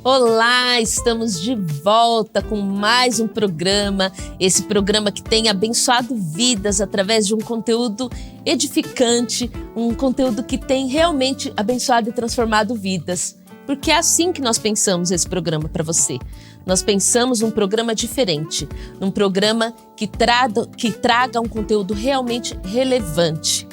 Olá, estamos de volta com mais um programa, esse programa que tem abençoado vidas através de um conteúdo edificante, um conteúdo que tem realmente abençoado e transformado vidas. Porque é assim que nós pensamos esse programa para você. Nós pensamos num programa diferente, num programa que traga um conteúdo realmente relevante.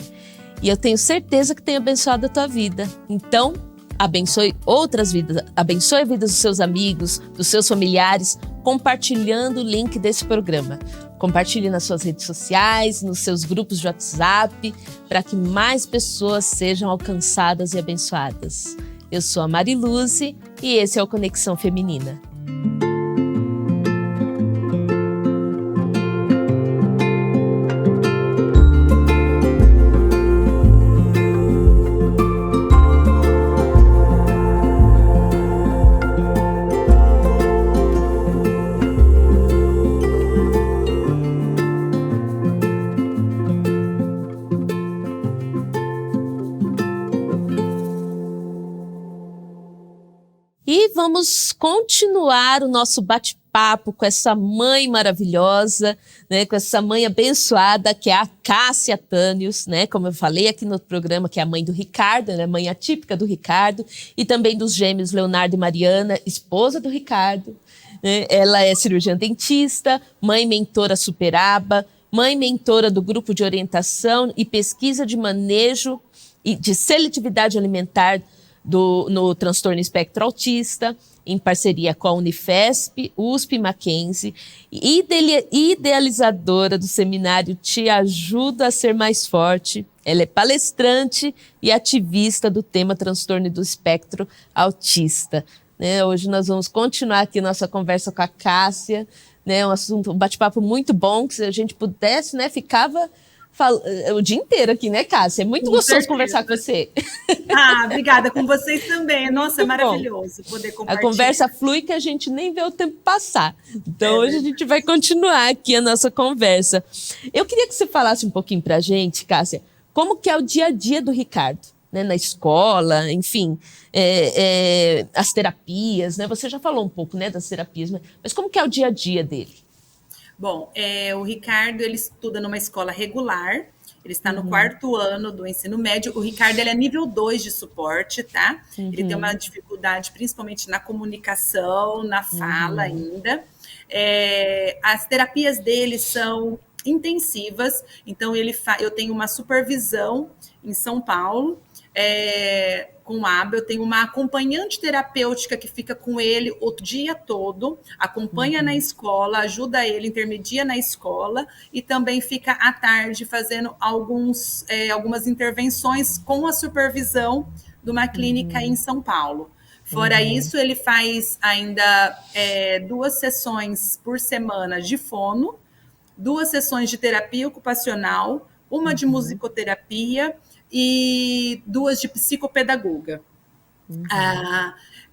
E eu tenho certeza que tem abençoado a tua vida. Então, abençoe outras vidas, abençoe a vida dos seus amigos, dos seus familiares, compartilhando o link desse programa. Compartilhe nas suas redes sociais, nos seus grupos de WhatsApp, para que mais pessoas sejam alcançadas e abençoadas. Eu sou a Mariluze e esse é o Conexão Feminina. E vamos continuar o nosso bate-papo com essa mãe maravilhosa, né, com essa mãe abençoada, que é a Cássia Tânios, né, como eu falei aqui no programa, que é a mãe do Ricardo, né, mãe atípica do Ricardo, e também dos gêmeos Leonardo e Mariana, esposa do Ricardo. Né, ela é cirurgiã dentista, mãe mentora Superaba, mãe mentora do grupo de orientação e pesquisa de manejo e de seletividade alimentar no transtorno espectro autista, em parceria com a Unifesp, USP e Mackenzie, idealizadora do seminário Te Ajudo a Ser Mais Forte. Ela é palestrante e ativista do tema transtorno do espectro autista. Né? Hoje nós vamos continuar aqui nossa conversa com a Cássia, né? Um bate-papo muito bom, que se a gente pudesse, né, ficava o dia inteiro aqui, né, Cássia? É muito gostoso conversar com você. Obrigada, com vocês também. Nossa, é maravilhoso poder compartilhar. A conversa flui que a gente nem vê o tempo passar. Então, hoje a gente vai continuar aqui a nossa conversa. Eu queria que você falasse um pouquinho pra gente, Cássia, como que é o dia a dia do Ricardo, né, na escola, enfim, as terapias, né? Você já falou um pouco, né, das terapias, mas como que é o dia a dia dele? Bom, o Ricardo, ele estuda numa escola regular, ele está no 4º ano do ensino médio. O Ricardo, ele é nível 2 de suporte, tá? Ele tem uma dificuldade, principalmente na comunicação, na fala ainda. As terapias dele são intensivas, então eu tenho uma supervisão em São Paulo, com o Abel, eu tenho uma acompanhante terapêutica que fica com ele o dia todo, acompanha na escola, ajuda ele, intermedia na escola e também fica à tarde fazendo algumas intervenções com a supervisão de uma clínica em São Paulo. Fora isso, ele faz ainda 2 sessões por semana de fono, 2 sessões de terapia ocupacional, uma de musicoterapia e 2 de psicopedagoga.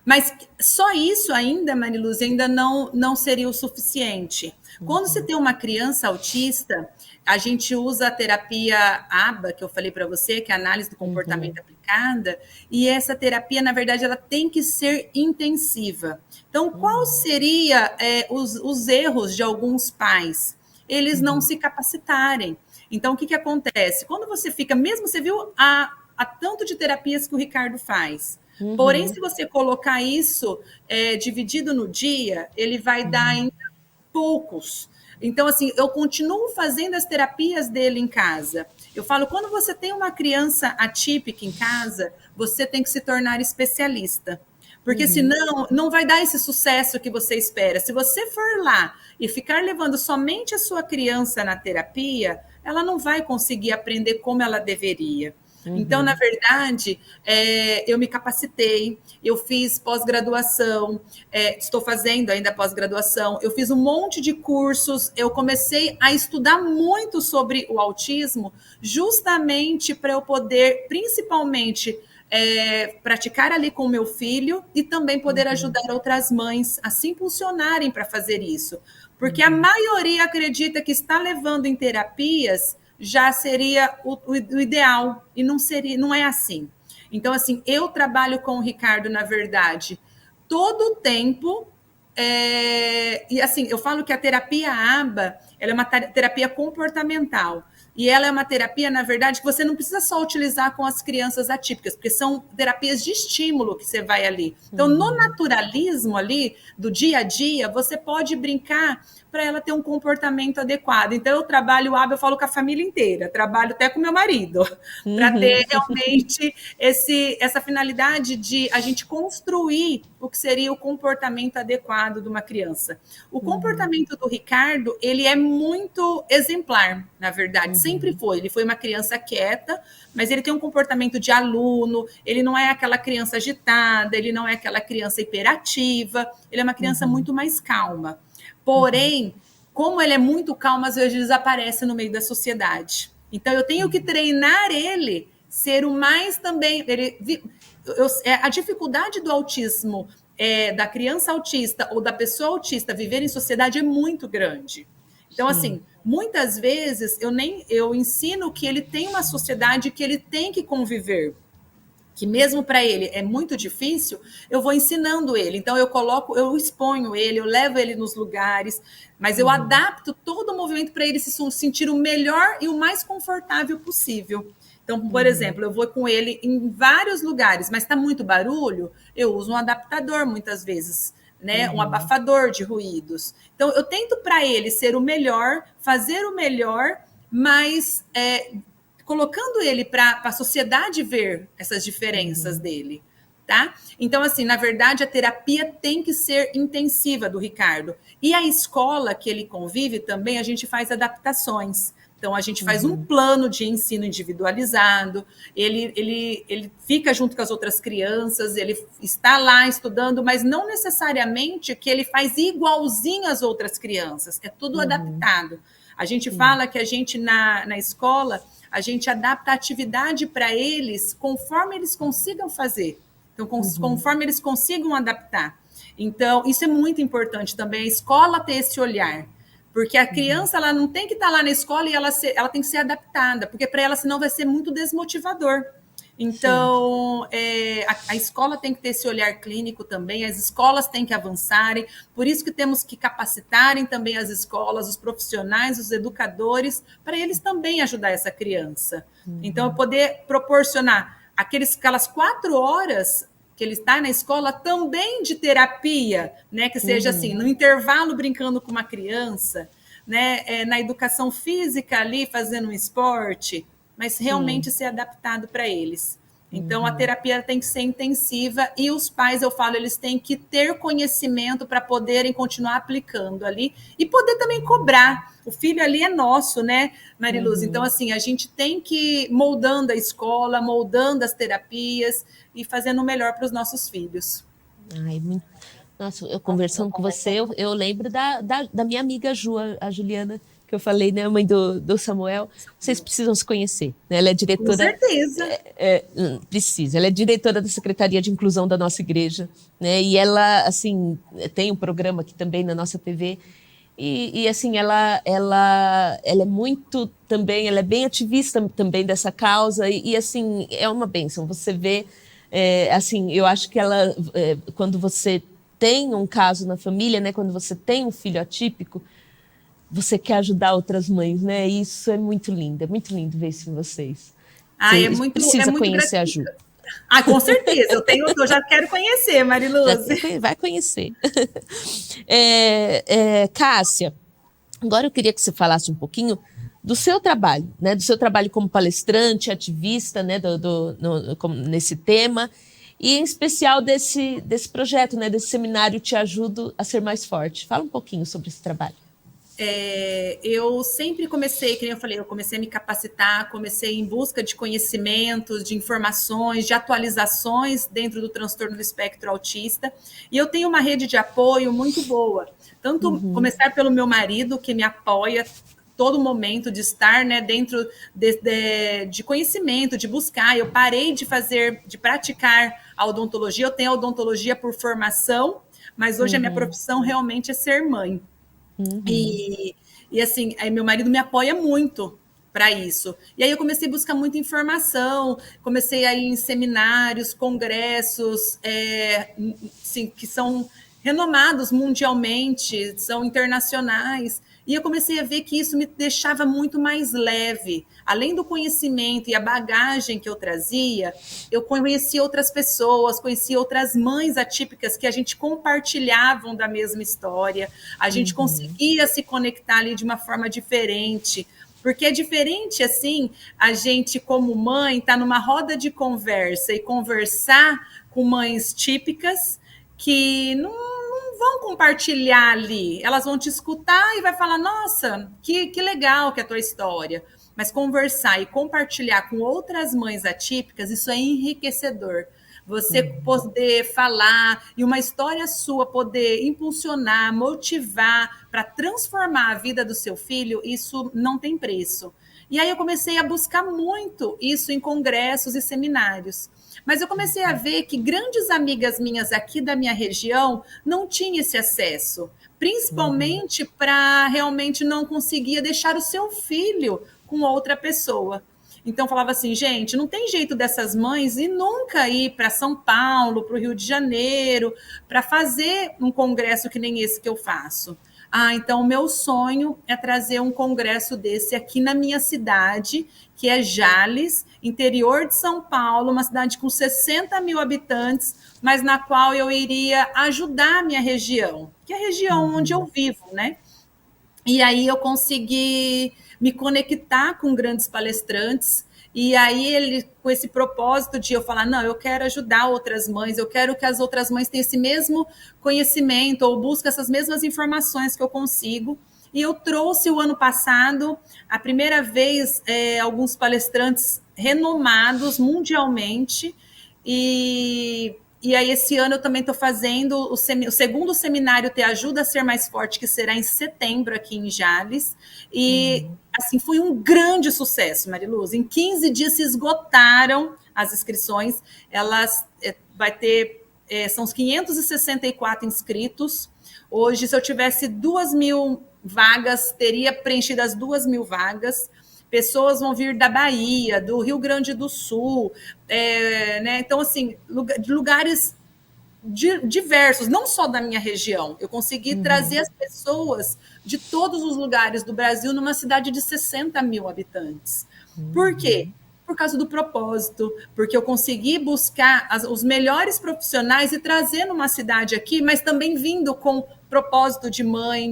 Mas só isso ainda, Mariluze, ainda não seria o suficiente. Quando você tem uma criança autista, a gente usa a terapia ABA, que eu falei para você, que é a análise do comportamento aplicada, e essa terapia, na verdade, ela tem que ser intensiva. Então, qual seria os erros de alguns pais? Eles não se capacitarem. Então, o que acontece? Quando você fica, mesmo você viu a tanto de terapias que o Ricardo faz, porém, se você colocar isso dividido no dia, ele vai dar ainda poucos. Então, assim, eu continuo fazendo as terapias dele em casa. Eu falo, quando você tem uma criança atípica em casa, você tem que se tornar especialista. Porque senão não vai dar esse sucesso que você espera. Se você for lá e ficar levando somente a sua criança na terapia, ela não vai conseguir aprender como ela deveria. Então, na verdade, eu me capacitei, eu fiz pós-graduação, estou fazendo ainda pós-graduação, eu fiz um monte de cursos, eu comecei a estudar muito sobre o autismo, justamente para eu poder, principalmente, praticar ali com o meu filho e também poder ajudar outras mães a se impulsionarem para fazer isso. Porque a maioria acredita que está levando em terapias já seria o ideal, e não é assim. Então, assim, eu trabalho com o Ricardo, na verdade, todo o tempo. E assim, eu falo que a terapia ABA, ela é uma terapia comportamental. E ela é uma terapia, na verdade, que você não precisa só utilizar com as crianças atípicas, porque são terapias de estímulo que você vai ali. Então, no naturalismo ali, do dia a dia, você pode brincar para ela ter um comportamento adequado. Então, eu trabalho ABA, eu falo com a família inteira, trabalho até com meu marido, para ter realmente essa finalidade de a gente construir o que seria o comportamento adequado de uma criança. O comportamento do Ricardo, ele é muito exemplar, na verdade, sempre foi. Ele foi uma criança quieta, mas ele tem um comportamento de aluno, ele não é aquela criança agitada, ele não é aquela criança hiperativa, ele é uma criança muito mais calma. Porém, como ele é muito calmo, às vezes desaparece no meio da sociedade. Então, eu tenho que treinar ele ser o mais também... a dificuldade do autismo, da criança autista ou da pessoa autista viver em sociedade é muito grande. Então, assim, muitas vezes eu ensino que ele tem uma sociedade que ele tem que conviver, que mesmo para ele é muito difícil, eu vou ensinando ele. Então, eu exponho ele, eu levo ele nos lugares, mas eu adapto todo o movimento para ele se sentir o melhor e o mais confortável possível. Então, por exemplo, eu vou com ele em vários lugares, mas está muito barulho, eu uso um adaptador muitas vezes, né? Um abafador de ruídos. Então, eu tento para ele ser o melhor, fazer o melhor, mas colocando ele para a sociedade ver essas diferenças dele, tá? Então, assim, na verdade, a terapia tem que ser intensiva do Ricardo. E a escola que ele convive também, a gente faz adaptações. Então, a gente faz um plano de ensino individualizado, ele fica junto com as outras crianças, ele está lá estudando, mas não necessariamente que ele faz igualzinho às outras crianças, é tudo adaptado. A gente fala que a gente, na escola, a gente adapta a atividade para eles conforme eles consigam fazer, então, conforme eles consigam adaptar. Então, isso é muito importante também, a escola ter esse olhar. Porque a criança ela não tem que estar lá na escola e ela tem que ser adaptada, porque para ela senão vai ser muito desmotivador. Então, a escola tem que ter esse olhar clínico também, as escolas têm que avançarem, por isso que temos que capacitarem também as escolas, os profissionais, os educadores, para eles também ajudar essa criança. Então, eu poder proporcionar aquelas 4 horas que ele está na escola também de terapia, né? Que seja assim, no intervalo brincando com uma criança, né? Na educação física ali, fazendo um esporte, mas realmente ser adaptado para eles. Então, a terapia tem que ser intensiva e os pais, eu falo, eles têm que ter conhecimento para poderem continuar aplicando ali e poder também cobrar. O filho ali é nosso, né, Mariluz? Então, assim, a gente tem que ir moldando a escola, moldando as terapias e fazendo o melhor para os nossos filhos. Ai, nossa, eu conversando com você, eu lembro da minha amiga Ju, a Juliana, que eu falei, né, a mãe do Samuel. Vocês precisam se conhecer, né? Ela é diretora... Com certeza. Precisa. Ela é diretora da Secretaria de Inclusão da nossa igreja, né? E ela, assim, tem um programa aqui também na nossa TV. E assim, ela é muito também, ela é bem ativista também dessa causa. E assim, é uma bênção. Você vê, assim, eu acho que ela, quando você tem um caso na família, né? Quando você tem um filho atípico, você quer ajudar outras mães, né? Isso é muito lindo ver isso em vocês. Você precisa conhecer a Ju. Com certeza, eu já quero conhecer, Mariluz. Vai conhecer. Cássia, agora eu queria que você falasse um pouquinho do seu trabalho, né? Do seu trabalho como palestrante, ativista, né? Nesse tema, e em especial desse projeto, né? Desse seminário Te Ajudo a Ser Mais Forte. Fala um pouquinho sobre esse trabalho. Eu sempre comecei, como eu falei, eu comecei a me capacitar, comecei em busca de conhecimentos, de informações, de atualizações dentro do transtorno do espectro autista, e eu tenho uma rede de apoio muito boa, tanto começar pelo meu marido, que me apoia todo momento de estar, né, dentro de conhecimento, de buscar. Eu parei de praticar a odontologia, eu tenho a odontologia por formação, mas hoje a minha profissão realmente é ser mãe. E assim, aí meu marido me apoia muito, para isso. E aí eu comecei a buscar muita informação, comecei a ir em seminários, congressos, assim, que são renomados mundialmente, são internacionais, e eu comecei a ver que isso me deixava muito mais leve. Além do conhecimento e a bagagem que eu trazia, eu conheci outras pessoas, conheci outras mães atípicas que a gente compartilhavam da mesma história, a gente conseguia se conectar ali de uma forma diferente, porque é diferente, assim, a gente, como mãe, estar numa roda de conversa e conversar com mães típicas que não vão compartilhar ali. Elas vão te escutar e vai falar, nossa, que legal que é a tua história. Mas conversar e compartilhar com outras mães atípicas, isso é enriquecedor. Você poder falar e uma história sua poder impulsionar, motivar para transformar a vida do seu filho, isso não tem preço. E aí eu comecei a buscar muito isso em congressos e seminários. Mas eu comecei a ver que grandes amigas minhas aqui da minha região não tinham esse acesso, principalmente para realmente não conseguir deixar o seu filho com outra pessoa. Então, falava assim, gente, não tem jeito dessas mães e nunca ir para São Paulo, para o Rio de Janeiro, para fazer um congresso que nem esse que eu faço. Então o meu sonho é trazer um congresso desse aqui na minha cidade, que é Jales, interior de São Paulo, uma cidade com 60 mil habitantes, mas na qual eu iria ajudar a minha região, que é a região onde eu vivo, né? E aí eu consegui me conectar com grandes palestrantes, e aí ele, com esse propósito de eu falar, não, eu quero ajudar outras mães, eu quero que as outras mães tenham esse mesmo conhecimento, ou busquem essas mesmas informações que eu consigo. E eu trouxe o ano passado, a primeira vez, alguns palestrantes renomados mundialmente, e aí, esse ano eu também estou fazendo o segundo seminário Te Ajuda a Ser Mais Forte, que será em setembro aqui em Jales. E, assim, foi um grande sucesso, Mariluz. Em 15 dias se esgotaram as inscrições. Elas vai ter, são os 564 inscritos. Hoje, se eu tivesse 2.000 vagas, teria preenchido as 2.000 vagas. Pessoas vão vir da Bahia, do Rio Grande do Sul, né? Então, assim, de lugares diversos, não só da minha região. Eu consegui trazer as pessoas de todos os lugares do Brasil numa cidade de 60 mil habitantes. Por quê? Por causa do propósito, porque eu consegui buscar os melhores profissionais e trazer numa cidade aqui, mas também vindo com propósito de mãe,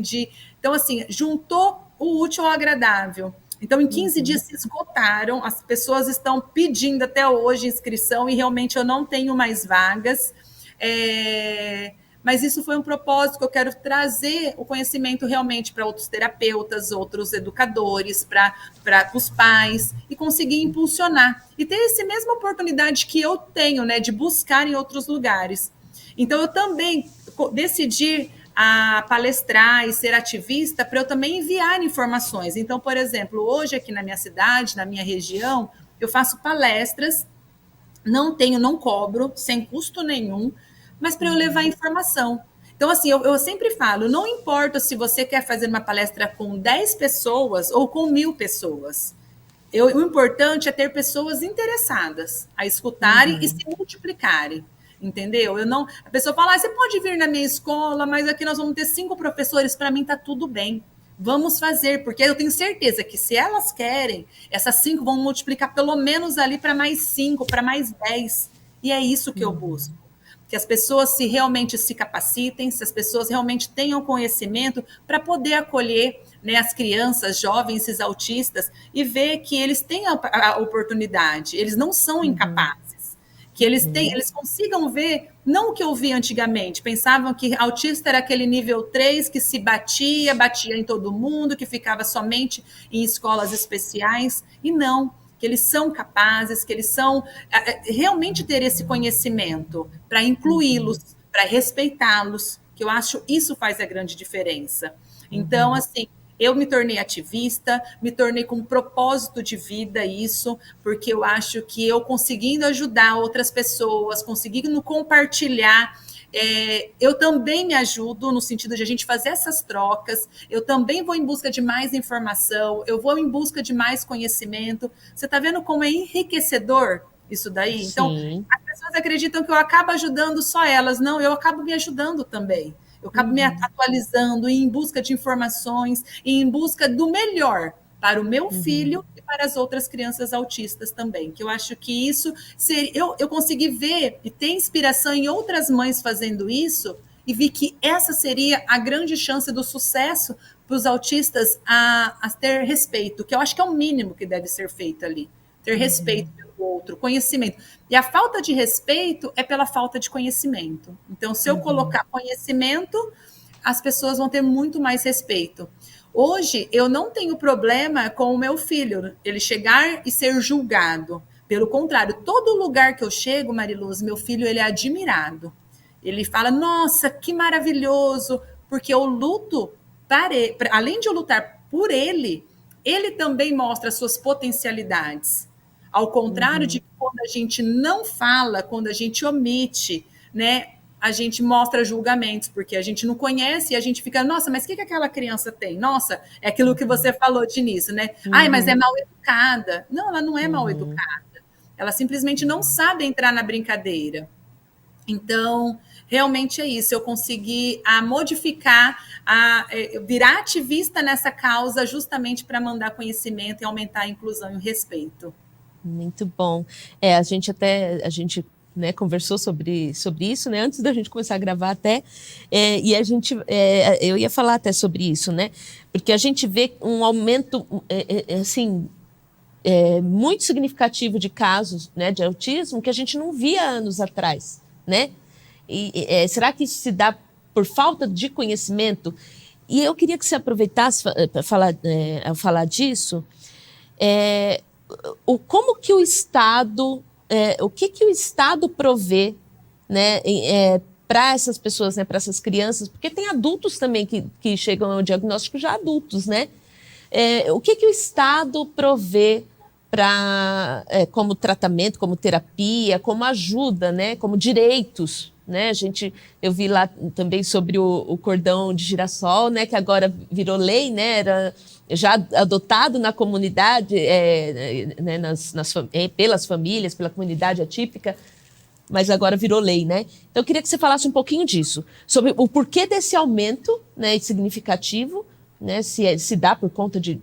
Então, assim, juntou o útil ao agradável. Então, em 15 dias se esgotaram, as pessoas estão pedindo até hoje inscrição e realmente eu não tenho mais vagas. Mas isso foi um propósito que eu quero trazer o conhecimento realmente para outros terapeutas, outros educadores, para os pais, e conseguir impulsionar. E ter essa mesma oportunidade que eu tenho, né, de buscar em outros lugares. Então, eu também decidi a palestrar e ser ativista para eu também enviar informações. Então, por exemplo, hoje aqui na minha cidade, na minha região, eu faço palestras, não cobro, sem custo nenhum, mas para eu levar informação. Então, assim, eu sempre falo, não importa se você quer fazer uma palestra com 10 pessoas ou com 1.000 pessoas. O importante é ter pessoas interessadas a escutarem e se multiplicarem. Entendeu? A pessoa fala, você pode vir na minha escola, mas aqui nós vamos ter 5 professores, para mim está tudo bem. Vamos fazer, porque eu tenho certeza que se elas querem, essas 5 vão multiplicar pelo menos ali para mais 5, para mais 10. E é isso que eu busco. Que as pessoas realmente se capacitem, se as pessoas realmente tenham conhecimento para poder acolher, né, as crianças, jovens, esses autistas, e ver que eles têm a oportunidade, eles não são incapazes. Que eles consigam ver, não o que eu vi antigamente, pensavam que autista era aquele nível 3 que se batia em todo mundo, que ficava somente em escolas especiais, e não, que eles são capazes, que eles são realmente ter esse conhecimento para incluí-los, para respeitá-los, que eu acho isso faz a grande diferença. Então, assim, eu me tornei ativista, me tornei com um propósito de vida isso, porque eu acho que eu conseguindo ajudar outras pessoas, conseguindo compartilhar Eu também me ajudo no sentido de a gente fazer essas trocas, eu também vou em busca de mais informação, eu vou em busca de mais conhecimento. Você está vendo como é enriquecedor isso daí? Então, Sim. as pessoas acreditam que eu acabo ajudando só elas. Não, eu acabo me ajudando também. Eu acabo me atualizando e em busca de informações e em busca do melhor para o meu filho e para as outras crianças autistas também. Que eu acho que isso seria. Eu consegui ver e ter inspiração em outras mães fazendo isso e vi que essa seria a grande chance do sucesso para os autistas a ter respeito, que eu acho que é o mínimo que deve ser feito ali. Ter respeito pelo outro, conhecimento. E a falta de respeito é pela falta de conhecimento. Então, se eu colocar conhecimento, as pessoas vão ter muito mais respeito. Hoje, eu não tenho problema com o meu filho, ele chegar e ser julgado. Pelo contrário, todo lugar que eu chego, Mariluz, meu filho, ele é admirado. Ele fala, nossa, que maravilhoso, porque eu luto para ele, além de eu lutar por ele, ele também mostra suas potencialidades. Ao contrário de quando a gente não fala, quando a gente omite, né? A gente mostra julgamentos, porque a gente não conhece e a gente fica, nossa, mas o que aquela criança tem? Nossa, é aquilo que você falou de início, né? Ai, mas é mal educada. Não, ela não é mal educada. Ela simplesmente não sabe entrar na brincadeira. Então, realmente é isso. Eu consegui modificar, virar ativista nessa causa justamente para mandar conhecimento e aumentar a inclusão e o respeito. Muito bom. A gente né, conversou sobre isso, né, antes da gente começar a gravar até, e eu ia falar até sobre isso, né, porque a gente vê um aumento, assim, muito significativo de casos, né, de autismo que a gente não via anos atrás, né, será que isso se dá por falta de conhecimento? E eu queria que você aproveitasse para falar, ao falar disso, como que o Estado, o que o Estado provê, né, para essas pessoas, né, para essas crianças, porque tem adultos também que chegam ao diagnóstico já adultos, né? O que o Estado provê para, como tratamento, como terapia, como ajuda, né, como direitos, né? Eu vi lá também sobre o cordão de girassol, né, que agora virou lei, né? Era já adotado na comunidade, né, pelas famílias, pela comunidade atípica, mas agora virou lei, né? Então, eu queria que você falasse um pouquinho disso, sobre o porquê desse aumento, né, significativo, né, se dá por conta de,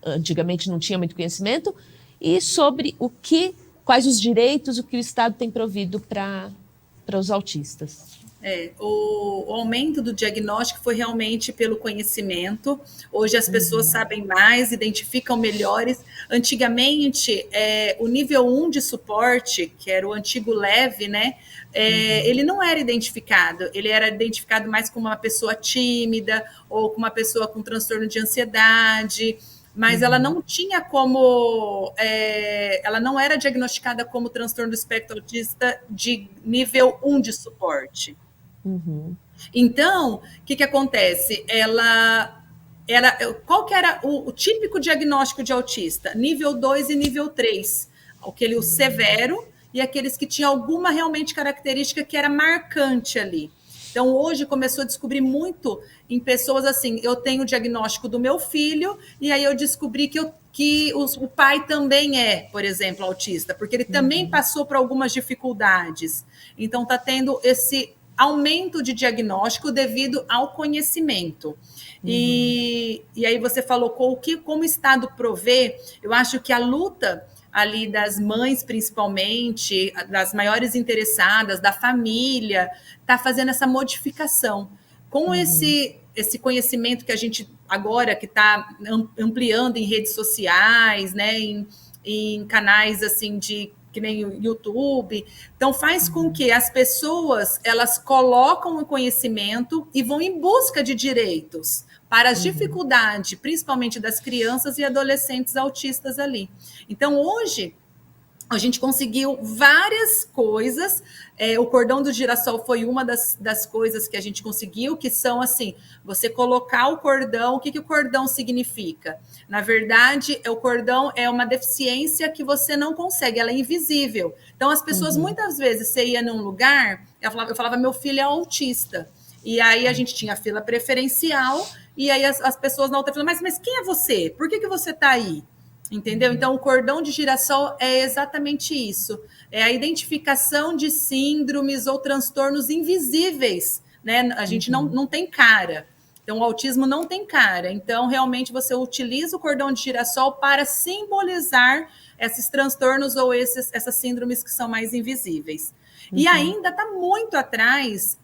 antigamente não tinha muito conhecimento, e sobre quais os direitos, o que o Estado tem provido para os autistas. O aumento do diagnóstico foi realmente pelo conhecimento. Hoje as pessoas sabem mais, identificam melhores. Antigamente, o nível 1 de suporte, que era o antigo leve, né? Ele não era identificado. Ele era identificado mais como uma pessoa tímida ou como uma pessoa com transtorno de ansiedade, mas ela não tinha como, ela não era diagnosticada como transtorno do espectro autista de nível 1 de suporte. Então, o que acontece? Qual que era o típico diagnóstico de autista? Nível 2 e nível 3. O severo e aqueles que tinham alguma realmente característica que era marcante ali. Então, hoje começou a descobrir muito em pessoas assim, eu tenho o diagnóstico do meu filho, e aí eu descobri que o pai também por exemplo, autista, porque ele também passou por algumas dificuldades. Então, está tendo esse aumento de diagnóstico devido ao conhecimento. E aí você falou como o Estado provê, eu acho que a luta ali das mães, principalmente, das maiores interessadas, da família, está fazendo essa modificação. Com esse conhecimento que a gente agora, que está ampliando em redes sociais, né, em canais assim que nem o YouTube, então faz com que as pessoas elas colocam o conhecimento e vão em busca de direitos para as dificuldades, principalmente das crianças e adolescentes autistas ali. Então, hoje, A gente conseguiu várias coisas. O cordão do girassol foi uma das coisas que a gente conseguiu, que são assim, você colocar o cordão. O que o cordão significa? Na verdade, o cordão é uma deficiência que você não consegue, ela é invisível. Então, as pessoas, muitas vezes, você ia num lugar, eu falava, meu filho é autista. E aí a gente tinha fila preferencial, e aí as pessoas na outra fila, mas quem é você? Por que você está aí? Entendeu? Então, o cordão de girassol é exatamente isso. É a identificação de síndromes ou transtornos invisíveis, né? A gente não tem cara. Então, o autismo não tem cara. Então, realmente, você utiliza o cordão de girassol para simbolizar esses transtornos ou essas síndromes que são mais invisíveis. E ainda está muito atrás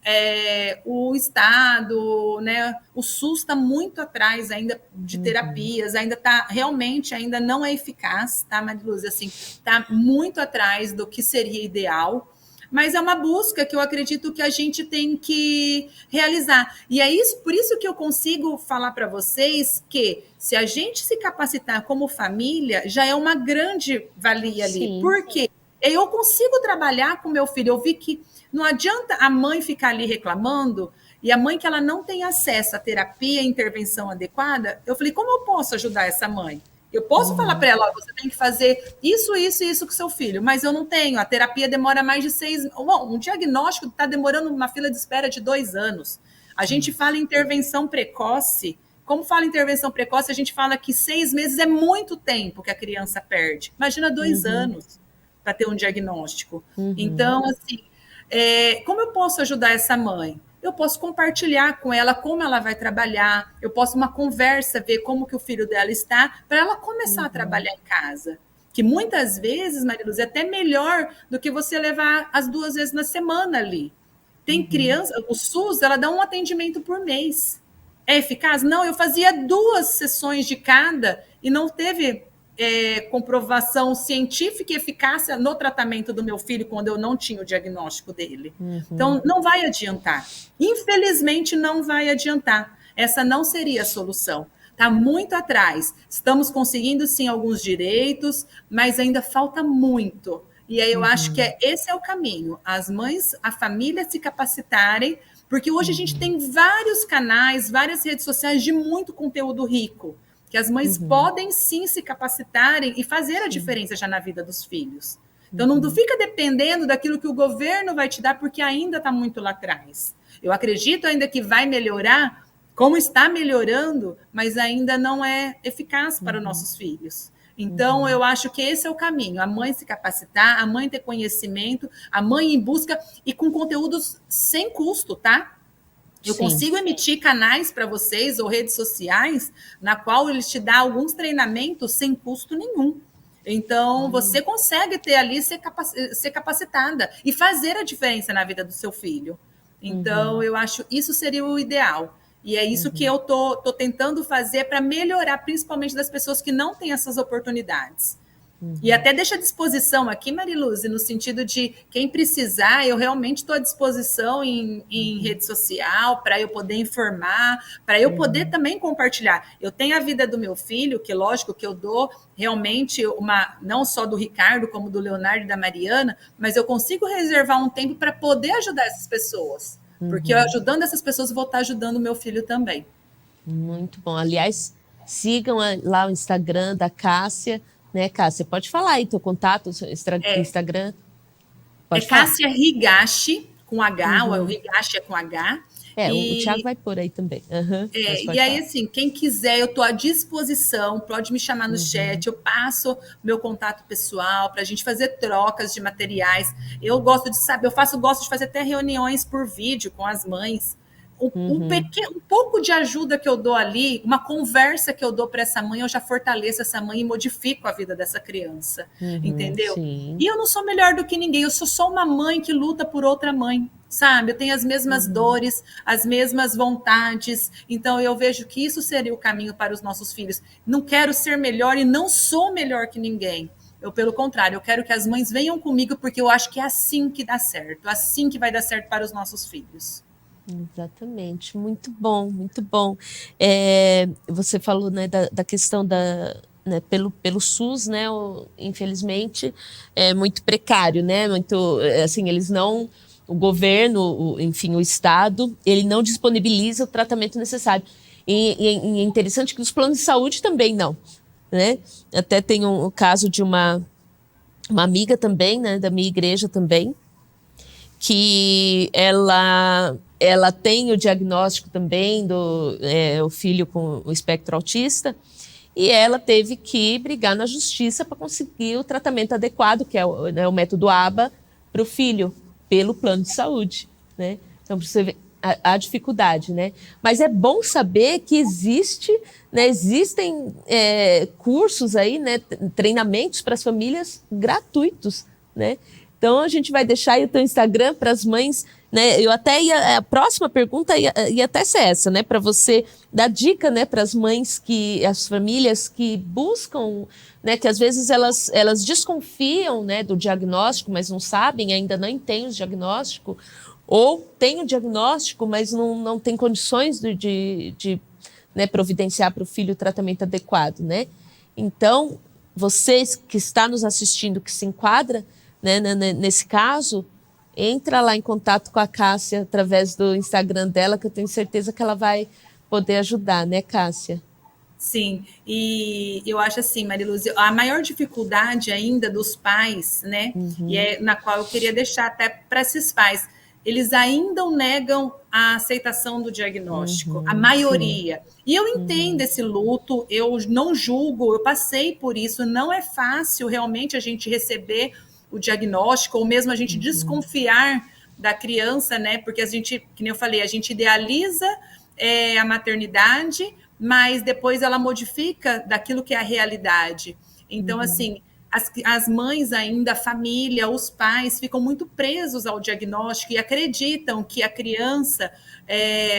o Estado, né? O SUS está muito atrás ainda de terapias, ainda está realmente ainda não é eficaz, tá, Mariluz? Assim, está muito atrás do que seria ideal. Mas é uma busca que eu acredito que a gente tem que realizar. E é isso, por isso que eu consigo falar para vocês que se a gente se capacitar como família, já é uma grande valia ali. Sim. Por quê? Eu consigo trabalhar com meu filho. Eu vi que não adianta a mãe ficar ali reclamando, e a mãe que ela não tem acesso à terapia e intervenção adequada, eu falei, como eu posso ajudar essa mãe? Eu posso falar para ela, você tem que fazer isso, isso e isso com seu filho, mas eu não tenho. A terapia demora mais de 6... Bom, um diagnóstico está demorando uma fila de espera de 2 anos. A gente fala em intervenção precoce. Como fala em intervenção precoce, a gente fala que 6 meses é muito tempo que a criança perde. Imagina 2 anos para ter um diagnóstico. Então, assim, como eu posso ajudar essa mãe? Eu posso compartilhar com ela como ela vai trabalhar, eu posso uma conversa, ver como que o filho dela está, para ela começar a trabalhar em casa. Que muitas vezes, Mariluz, é até melhor do que você levar as 2 vezes na semana ali. Tem criança, o SUS, ela dá um atendimento por mês. É eficaz? Não, eu fazia 2 sessões de cada e não teve comprovação científica e eficácia no tratamento do meu filho quando eu não tinha o diagnóstico dele. Então, não vai adiantar. Infelizmente, não vai adiantar. Essa não seria a solução. Está muito atrás. Estamos conseguindo, sim, alguns direitos, mas ainda falta muito. E aí eu acho que esse é o caminho. As mães, a família se capacitarem, porque hoje a gente tem vários canais, várias redes sociais de muito conteúdo rico, que as mães podem sim se capacitarem e fazer a diferença já na vida dos filhos. Então não fica dependendo daquilo que o governo vai te dar, porque ainda está muito lá atrás. Eu acredito ainda que vai melhorar, como está melhorando, mas ainda não é eficaz para os nossos filhos. Então, eu acho que esse é o caminho. A mãe se capacitar, a mãe ter conhecimento, a mãe em busca e com conteúdos sem custo, tá? Eu consigo emitir canais para vocês ou redes sociais na qual eles te dão alguns treinamentos sem custo nenhum. Então, você consegue ter ali, ser capacitada e fazer a diferença na vida do seu filho. Então, eu acho isso seria o ideal. E é isso que eu tô tentando fazer para melhorar, principalmente das pessoas que não têm essas oportunidades. E até deixo à disposição aqui, Mariluz, no sentido de quem precisar, eu realmente estou à disposição em rede social para eu poder informar, para eu poder também compartilhar. Eu tenho a vida do meu filho, que lógico que eu dou realmente não só do Ricardo, como do Leonardo e da Mariana, mas eu consigo reservar um tempo para poder ajudar essas pessoas. Porque eu ajudando essas pessoas, eu vou estar ajudando o meu filho também. Muito bom. Aliás, sigam lá o Instagram da Cássia, né, Cássia? Pode falar aí teu contato, Instagram. Pode falar. Cássia Higashi, com H, o Higashi é com H. O Thiago vai por aí também. E aí, assim, quem quiser, eu estou à disposição, pode me chamar no chat, eu passo meu contato pessoal para a gente fazer trocas de materiais. Eu gosto de saber, gosto de fazer até reuniões por vídeo com as mães. Um pouco de ajuda que eu dou ali, uma conversa que eu dou para essa mãe, eu já fortaleço essa mãe e modifico a vida dessa criança, entendeu? Sim. E eu não sou melhor do que ninguém, eu sou só uma mãe que luta por outra mãe, sabe? Eu tenho as mesmas dores, as mesmas vontades, então eu vejo que isso seria o caminho para os nossos filhos. Não quero ser melhor e não sou melhor que ninguém. Pelo contrário, eu quero que as mães venham comigo, porque eu acho que é assim que dá certo, assim que vai dar certo para os nossos filhos. Exatamente, muito bom, muito bom. Você falou, né, da questão né, pelo SUS, né, infelizmente, é muito precário, né, muito, assim, eles não, o governo, enfim, o Estado, ele não disponibiliza o tratamento necessário. E é interessante que os planos de saúde também não, né, até tem um caso de uma amiga também, né, da minha igreja também, que ela tem o diagnóstico também do o filho com o espectro autista, e ela teve que brigar na justiça para conseguir o tratamento adequado, que é o método ABA, para o filho, pelo plano de saúde, né? Então, para você ver a dificuldade, né? Mas é bom saber que existem cursos aí, né, treinamentos para as famílias gratuitos, né? Então, a gente vai deixar aí o teu Instagram para as mães, né? Eu até a próxima pergunta ia até ser essa, né? Para você dar dica, né, para as mães, as famílias que buscam, né? Que às vezes elas desconfiam, né, do diagnóstico, mas não sabem, ainda não têm o diagnóstico, ou têm o diagnóstico, mas não tem condições de né, providenciar para o filho o tratamento adequado, né? Então, vocês que está nos assistindo, que se enquadra, né, nesse caso, entra lá em contato com a Cássia através do Instagram dela, que eu tenho certeza que ela vai poder ajudar, né, Cássia? Sim, e eu acho assim, Mariluz, a maior dificuldade ainda dos pais, né, e é na qual eu queria deixar até para esses pais, eles ainda negam a aceitação do diagnóstico, a maioria. Sim. E eu entendo esse luto, eu não julgo, eu passei por isso, não é fácil realmente a gente receber o diagnóstico, ou mesmo a gente desconfiar da criança, né? Porque a gente, que nem eu falei, a gente idealiza a maternidade, mas depois ela modifica daquilo que é a realidade. Então, assim, as mães ainda, a família, os pais ficam muito presos ao diagnóstico e acreditam que a criança,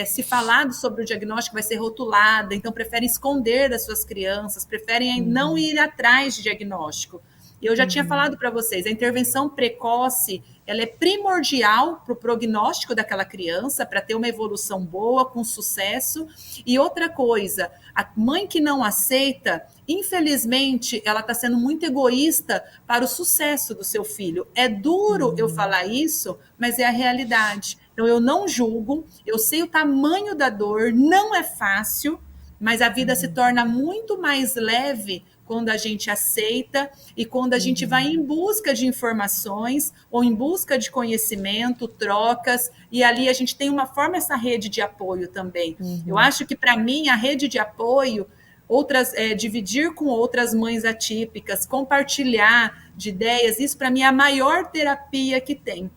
se falado sobre o diagnóstico, vai ser rotulada, então preferem esconder das suas crianças, preferem não ir atrás de diagnóstico. Eu já tinha falado para vocês, a intervenção precoce, ela é primordial para o prognóstico daquela criança, para ter uma evolução boa, com sucesso. E outra coisa, a mãe que não aceita, infelizmente, ela está sendo muito egoísta para o sucesso do seu filho. É duro eu falar isso, mas é a realidade. Então, eu não julgo, eu sei o tamanho da dor, não é fácil, mas a vida se torna muito mais leve quando a gente aceita e quando a gente vai em busca de informações ou em busca de conhecimento, trocas, e ali a gente tem forma essa rede de apoio também. Eu acho que, para mim, a rede de apoio, dividir com outras mães atípicas, compartilhar de ideias, isso para mim é a maior terapia que tem.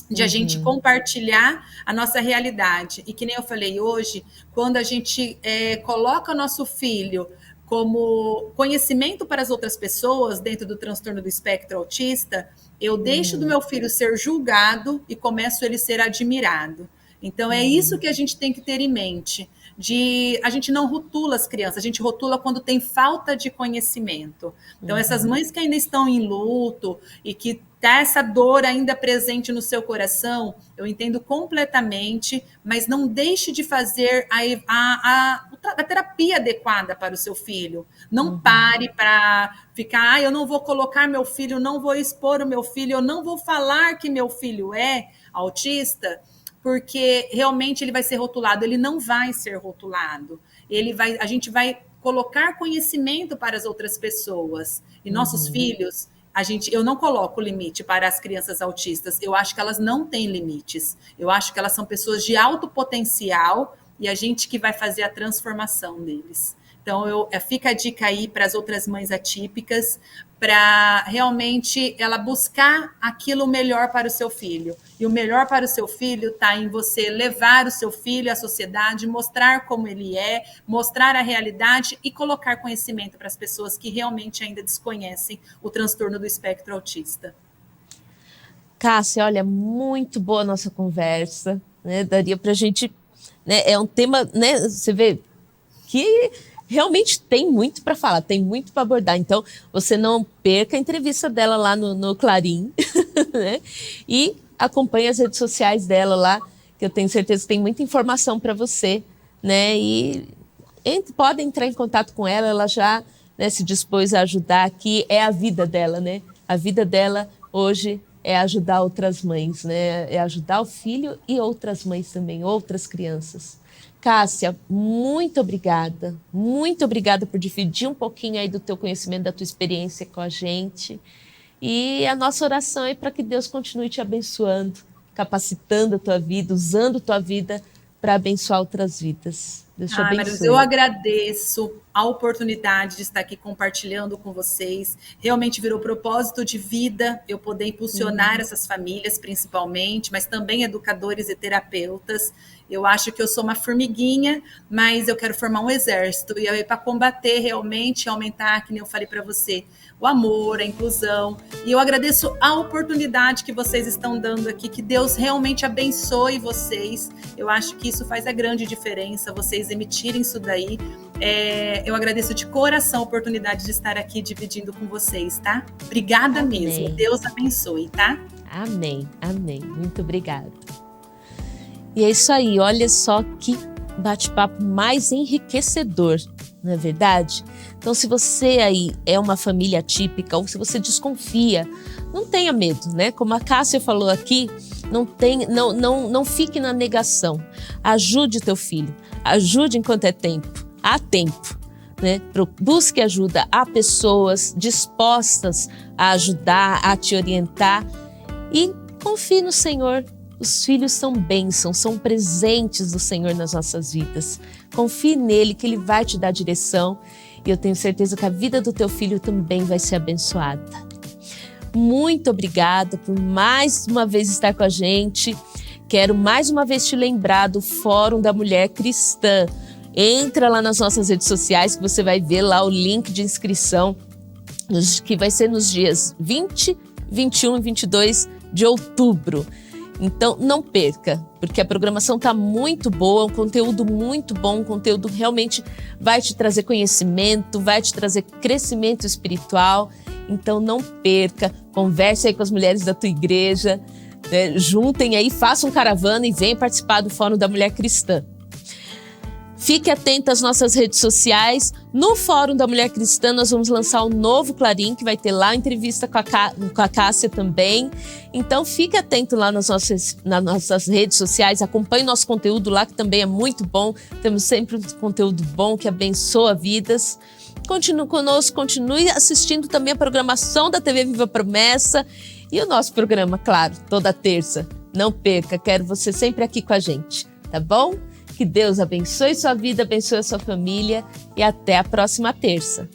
De a gente compartilhar a nossa realidade. E que nem eu falei hoje, quando a gente coloca o nosso filho como conhecimento para as outras pessoas dentro do transtorno do espectro autista, eu deixo do meu filho ser julgado e começo ele ser admirado. Então, é isso que a gente tem que ter em mente. A gente não rotula as crianças, a gente rotula quando tem falta de conhecimento. Então, essas mães que ainda estão em luto e que tá essa dor ainda presente no seu coração, eu entendo completamente, mas não deixe de fazer a terapia adequada para o seu filho. Não pare para ficar, eu não vou colocar meu filho, não vou expor o meu filho, eu não vou falar que meu filho é autista, porque realmente ele vai ser rotulado. Ele não vai ser rotulado. A gente vai colocar conhecimento para as outras pessoas. E nossos filhos, eu não coloco limite para as crianças autistas. Eu acho que elas não têm limites. Eu acho que elas são pessoas de alto potencial e a gente que vai fazer a transformação deles. Então, fica a dica aí para as outras mães atípicas, para realmente ela buscar aquilo melhor para o seu filho. E o melhor para o seu filho está em você levar o seu filho à sociedade, mostrar como ele é, mostrar a realidade e colocar conhecimento para as pessoas que realmente ainda desconhecem o transtorno do espectro autista. Cássia, olha, muito boa a nossa conversa, né? Daria para a gente, né? É um tema, né? Você vê que realmente tem muito para falar, tem muito para abordar. Então, você não perca a entrevista dela lá no Clarim, né? E acompanhe as redes sociais dela lá, que eu tenho certeza que tem muita informação para você, né? E pode entrar em contato com ela, ela já né, se dispôs a ajudar aqui, é a vida dela, né? A vida dela hoje é ajudar outras mães, né? É ajudar o filho e outras mães também, outras crianças. Cássia, muito obrigada por dividir um pouquinho aí do teu conhecimento, da tua experiência com a gente. E a nossa oração é para que Deus continue te abençoando, capacitando a tua vida, usando a tua vida para abençoar outras vidas. Deus te abençoe. Mariluz, eu agradeço a oportunidade de estar aqui compartilhando com vocês. Realmente virou propósito de vida eu poder impulsionar essas famílias, principalmente, mas também educadores e terapeutas. Eu acho que eu sou uma formiguinha, mas eu quero formar um exército. E aí, para combater realmente, aumentar, que nem eu falei para você, o amor, a inclusão. E eu agradeço a oportunidade que vocês estão dando aqui, que Deus realmente abençoe vocês. Eu acho que isso faz a grande diferença, vocês emitirem isso daí. Eu agradeço de coração a oportunidade de estar aqui dividindo com vocês, tá? Obrigada mesmo. Deus abençoe, tá? Amém, amém. Muito obrigada. E é isso aí, olha só que bate-papo mais enriquecedor, não é verdade? Então, se você aí é uma família atípica ou se você desconfia, não tenha medo, né? Como a Cássia falou aqui, não fique na negação. Ajude o teu filho, ajude enquanto é tempo, há tempo, né? Busque ajuda, há pessoas dispostas a ajudar, a te orientar e confie no Senhor. Os filhos são bênçãos, são presentes do Senhor nas nossas vidas. Confie nele que ele vai te dar direção e eu tenho certeza que a vida do teu filho também vai ser abençoada. Muito obrigada por mais uma vez estar com a gente. Quero mais uma vez te lembrar do Fórum da Mulher Cristã. Entra lá nas nossas redes sociais que você vai ver lá o link de inscrição, que vai ser nos dias 20, 21 e 22 de outubro. Então, não perca, porque a programação está muito boa, um conteúdo muito bom, um conteúdo realmente vai te trazer conhecimento, vai te trazer crescimento espiritual. Então, não perca, converse aí com as mulheres da tua igreja, né? Juntem aí, façam caravana e venham participar do Fórum da Mulher Cristã. Fique atento às nossas redes sociais. No Fórum da Mulher Cristã, nós vamos lançar um novo Clarim, que vai ter lá a entrevista com a Cássia também. Então, fique atento lá nas nossas redes sociais. Acompanhe nosso conteúdo lá, que também é muito bom. Temos sempre um conteúdo bom que abençoa vidas. Continue conosco, continue assistindo também a programação da TV Viva Promessa e o nosso programa, claro, toda terça. Não perca, quero você sempre aqui com a gente, tá bom? Que Deus abençoe sua vida, abençoe a sua família e até a próxima terça.